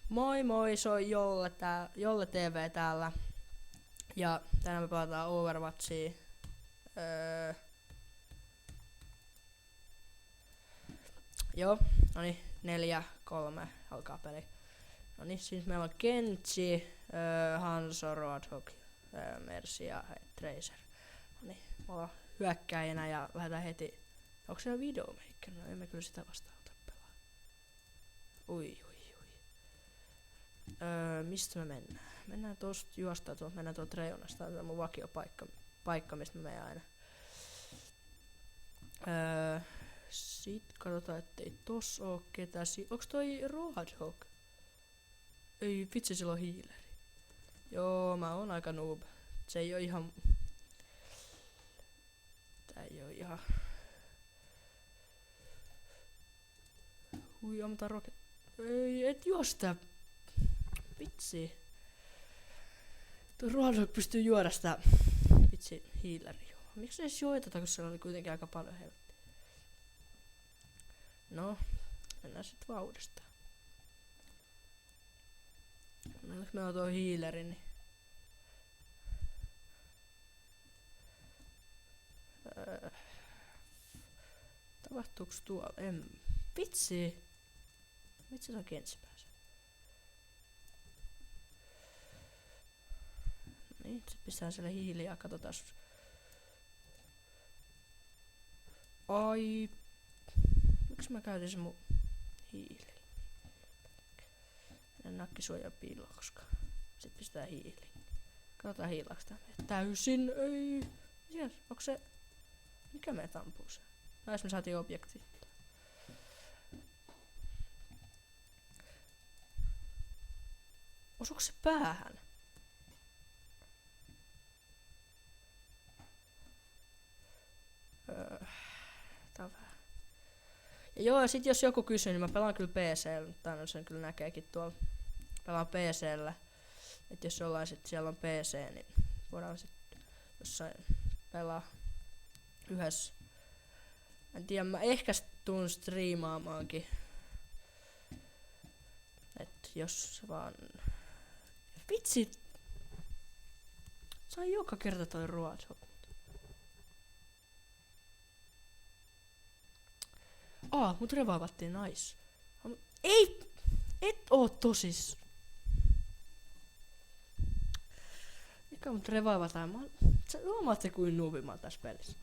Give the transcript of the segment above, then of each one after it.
Moi moi, se on Jolle TV täällä. Ja tänään me pelataan Overwatchia. Öö, joo, noni 4-3 alkaa peli. Noni, siis meillä on Kenji, Hanzo, Roadhog, Mercy ja Tracer. Noni, me ollaan hyökkäjänä ja lähdetään heti. Onko siellä videomaker? No emme kyllä sitä vastaan ota pelaa. Ui. Mistä me mennään? Mennään tosta juostaan tuolta, mennään tuolta reunasta. Tää on mun vakiopaikka, mistä mä menen aina. Sit katsotaan, ettei tossa oo ketään. Onks toi Roadhog? Ei vitsi, sillä on healeri. Joo, mä oon aika noob. Se ei oo ihan... Tää ei oo ihan... Hui, ammutaan rocket. Ei, et juosta. Vitsi. Tuo Roadhog pystyy juoda sitä vitsi healeri. Miksi edes joiteta, kun siellä oli kuitenkin aika paljon helvettiä. No, mennään sit vaan uudestaan. Onneksi meillä on tuo healeri, niin... Tapahtuuks tuolla? Vitsi! Vitsi saa Kenji pääsee. Niin, sit pistää siellä hiiliä, katsotaan. Ai, miksi mä käytin se mun hiili? En nakkisuojaa piiloa, koska sit pistää hiili. Katsotaan hiilaaks tää täysin, ei. Mikäs, onks se, mikä meitä ampuu se? Näis me saatiin objekti. Osuuko se päähän? Tää on vähän. Ja joo, sit jos joku kysyy, niin mä pelaan kyllä PC:llä, tai no sen kyllä näkeekin tuolla. Pelaan PC:llä. Et jos jollain sit siellä on PC, niin voidaan sit jossain pelaa yhdessä. En tiedä, mä ehkä tuun striimaamaankin. Et jos vaan... Vitsi! Sai joka kerta toi Roadhog. Mut revaivattiin, nice. Ei! Et oo tosis. Mikä mut revaivataan? Sä huomaatte kuin nuubi mä oon tässä pelissä.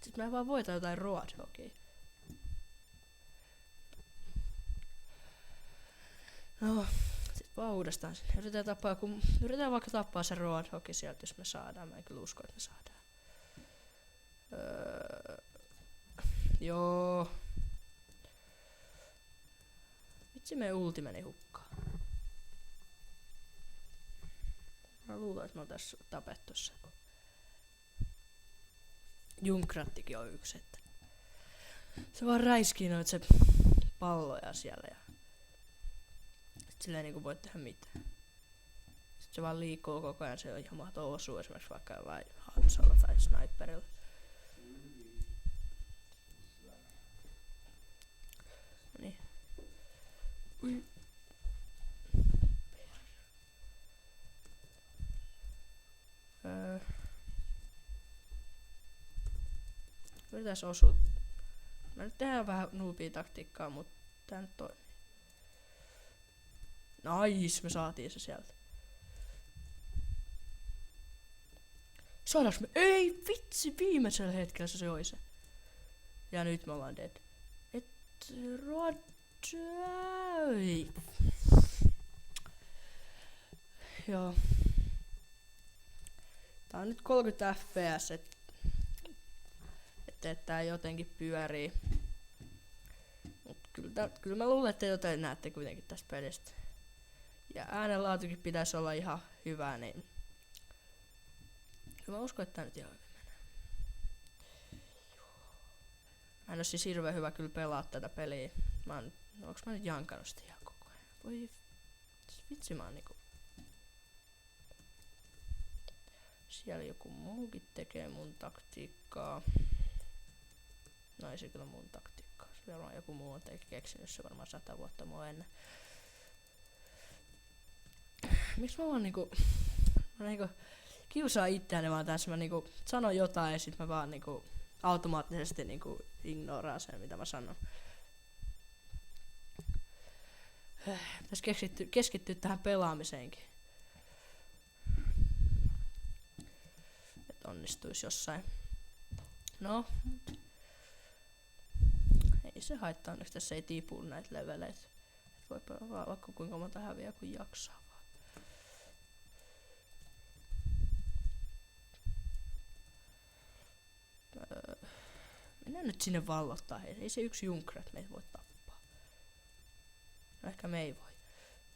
Sit mä vaan voitan jotain Roadhogia. No, sit vaan uudestaan. Yritetään vaikka tappaa se Roadhogi sieltä, jos me saadaan. Mä en kyllä usko, että me saadaan. Joo. Vitsi, meidän ulti meni hukkaan. Mä luulen, että mä oon tässä tapettu se. Junkrattikin on yksi, että se vaan räiskii noit se palloja siellä ja sit sillä ei niinku voi tehdä mitään. Sit se vaan liikkuu koko ajan, se on ihan mahdoton osua esimerkiksi vaikka jollain Hanzolla tai Sniperilla. Noniin. Ui. Yritäis osua. Mä nyt tehdään vähän noobia taktiikkaa, mutta tää nyt toimii. Nice, me saatiin se sieltä. Saadaanko me? Ei vitsi, viimeisellä hetkellä se joi se. Ja nyt me ollaan dead. Joo. Tää on nyt 30 fps, että tää jotenkin pyörii. Mut kyllä mä luulen, että jotain näette kuitenkin tästä pelistä. Ja äänenlaatukin pitäisi olla ihan hyvää, niin kyllä mä uskon, että tää nyt ihan hyvin menee. Mä en oo siis hirveen hyvä kyllä pelaa tätä peliä. Onks mä nyt jankannut sitä ihan koko ajan? Voi vitsi, mä oon niinku... Siellä joku muukin tekee mun taktiikkaa. No ei se kyllä mun taktiikkaa. Varmaan joku muu on keksinyt se varmaan 100 vuotta mua ennen. Miksi mä vaan niinku kiusaa itseäni vaan tässä, mä niinku sanon jotain ja sit mä vaan niinku automaattisesti niinku ignoraan sen mitä mä sanon. Pitäis keskittyä tähän pelaamiseenkin. Et onnistuis jossain. No. Ei se haittaa, onneksi tässä ei tipu näitä leveleitä. Voi pelaa vaikka kuinka monta häviää kun jaksaa. Mennään nyt sinne vallottaa. Ei se yksi junkrat meitä voi tappaa. No ehkä me ei voi.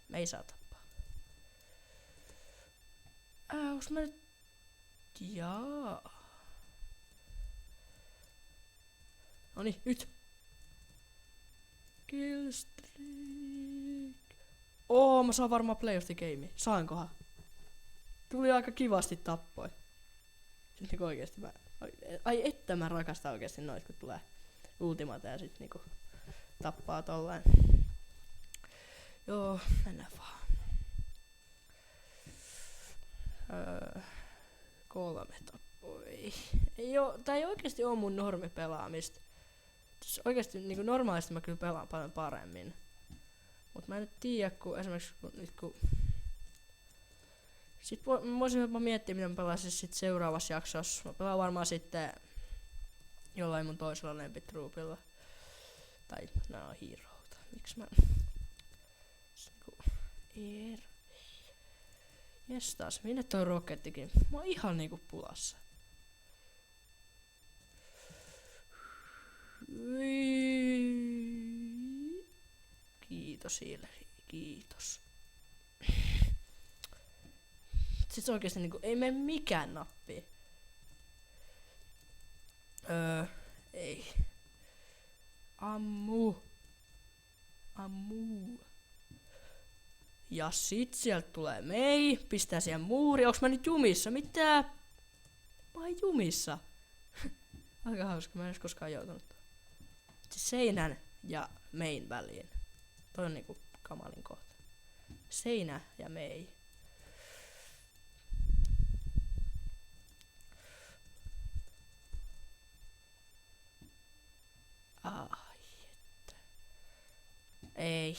Me ei saa tappaa. Onks mä nyt... Jaa. Noniin, nyt. Killstreak. Mä saan varmaan play of the game. Saankohan? Tuli aika kivasti tappoi. Sit niinku oikeesti mä... Ai että mä rakastan oikeesti noit kun tulee ultimate ja sit niinku tappaa tolleen. Joo, mennään vaan. 3 tappoi. Tää ei oikeesti oo mun normipelaamista. Siis oikeesti niinku normaalisti mä kyllä pelaan paljon paremmin. Mut mä en nyt tiiä kun esimerkiksi kun sit voisin jopa miettiä mitä mä pelaisin sit seuraavassa jaksossa. Mä pelaan varmaan sitten jollain mun toisella lempitruupilla. Tai nää on heroita. Miks mä... Jes taas, minne toi rokettikin? Mä oon ihan niinku pulassa. Kiitos Hiileri, kiitos. Sit oikeesti niinku ei mene mikään nappi. Ei. Ammu. Ja sit sieltä tulee Mei, pistää siihen muuri. Onks mä nyt jumissa? Mitä? Mä oon jumissa. Aika hauska, mä en edes koskaan joutunut. Siis seinän ja Mein väliin. Toi on niinku kamalin kohta. Seinä ja Mei. Ai että. Ei.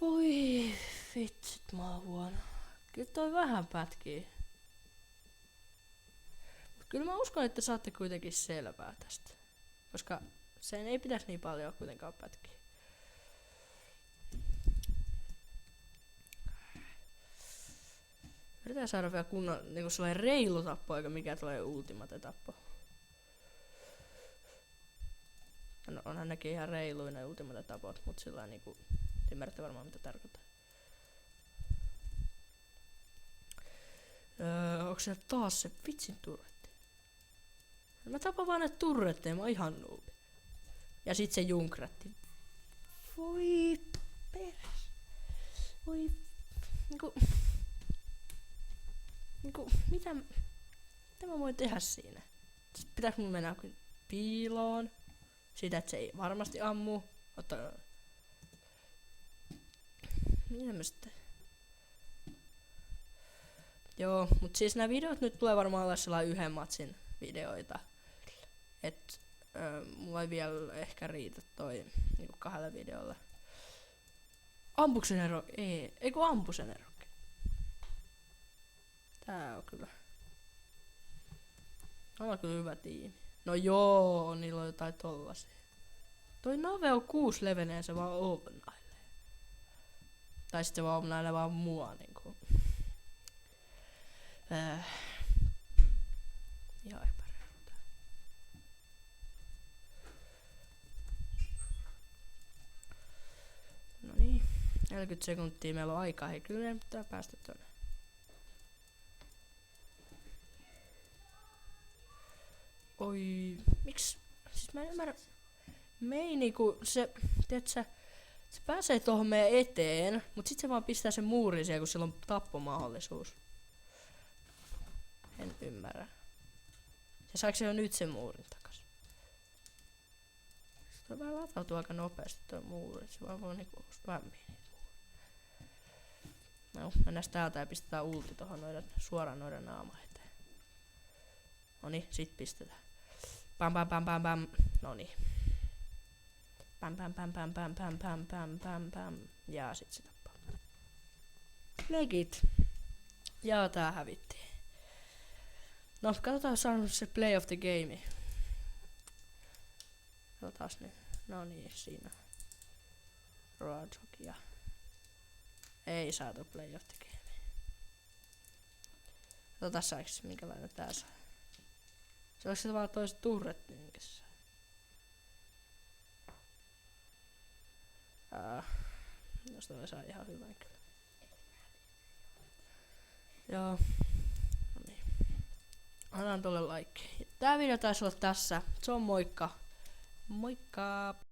Voi vitsit, mä oon huono. Kyllä toi vähän pätkii. Mut kyllä mä uskon, että saatte kuitenkin selvää tästä. Koska sen ei pitäisi niin paljon kuitenkaan pätkiä. Yritetään saada vielä kunnon niinku sellainen reilu tappo, eikä mikä tulee ultimate tappo. No, onhan nekin ihan reiluina ne ultimate tapot, mut sillä niinku... Ymmärrätte varmaan mitä tarkoittaa. Onks siellä taas se vitsin turretti? Mä tapan vaan näitä turretteja, mä oon ihan noobi. Ja sit se junkratti. Voi pers. Voi... Mitä mä voin tehdä siinä? Sitten pitääks mun mennä piiloon? Siitä et se ei varmasti ammu. Mitä mä sitten? Joo, mut siis nää videot nyt tulee varmaan olla sellainen yhden matsin videoita. Et mulla ei vielä ehkä riitä toi niinku 2 videolla. Ampuksen ero? Ei kun ampusen ero. Tää on kyllä. On kyllä hyvä tiimi. No joo, niillä on jotain tollasia. Toi Nave on 6 leveneen, se vaan ovnailee. Tai sitten vaan ovnailee vaan mua niinku. Ihan epäreilta. No niin, 40 sekuntia meillä on aikaa. Hei, kyllä meidän pitää päästä tonne. Oi, miksi? Siis mä en ymmärrä. Me ei niinku, se, tiiätsä, se pääsee tohon meidän eteen, mut sit se vaan pistää sen muurin siellä, kun sillä on tappomahdollisuus. En ymmärrä. Ja saiko se jo nyt sen muurin takas? Se vaan latautuu aika nopeasti toi muuri, se vaan voi niinku spämmiä niitä. No, mennään täältä ja pistetään ulti tohon suoraan noiden naama eteen. Noniin, sit pistetään. Pam pam pam pam pam. Noniin. Pam pam pam pam pam pam pam pam pam pam. Ja sit se tappaa. Legit. Ja tää hävittiin. No, katsotaan saanut se play of the game. Katsotaas nyt. No niin, siinä. Roadhog. Ei saatu play of the game. Katsotaan saaks minkälainen tää saa. Se olisi se vaan toiset turret minkä saa. Jos toi saa ihan hyvän kyllä. Joo. Noniin. Annan tolle like. Tää video taisi olla tässä. Se on moikka. Moikka!